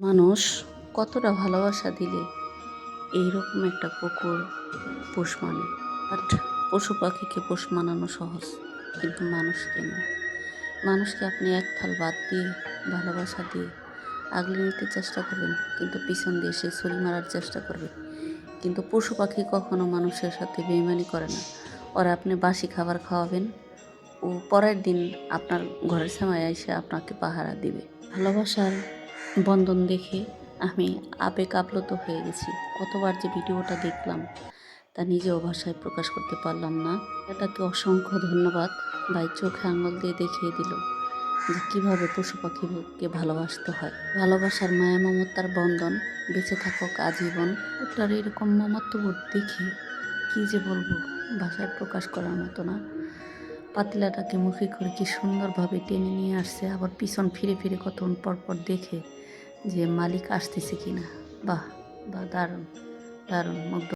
মানুষ কতটা ভালোবাসা দিলে এইরকম একটা কুকুর পোষ মানে। বাট পশু পাখিকে পোষ মানানো সহজ, কিন্তু মানুষকে নয়। মানুষকে আপনি এক থাল ভাত দিয়ে, ভালোবাসা দিয়ে আগলে নিতে চেষ্টা করবেন, কিন্তু পিছন দিয়ে সে ছুরি মারার চেষ্টা করবে। কিন্তু পশু পাখি কখনো মানুষের সাথে বেইমানি করে না। ওরা আপনি বাসি খাবার খাওয়াবেন, ও পরের দিন আপনার ঘরের সামনে এসে আপনাকে পাহারা দিবে। ভালোবাসার বন্ধন দেখে আমি আবেগ আপ্লুত হয়ে গেছি। কতবার যে ভিডিওটা দেখলাম তা নিজেও ভাষায় প্রকাশ করতে পারলাম না। এটাকে অসংখ্য ধন্যবাদ। ভাই চোখে আঙুল দিয়ে দেখিয়ে দিল যে কীভাবে পশু পাখিকে ভালোবাসতে হয়। ভালোবাসার মায়া মমতার বন্ধন বেঁচে থাকুক আজীবন। ওটার এরকম মমত্ববোধ দেখে কী যে বলবো, ভাষায় প্রকাশ করার মতো না। পাতিলাটাকে মুখে করে কি সুন্দরভাবে টেনে নিয়ে আসছে, আবার পিছন ফিরে ফিরে কতক্ষণ পর দেখে যে মালিক আসতেছে কিনা। বাহ বাহ, দারুণ দারুণ, মুগ্ধ।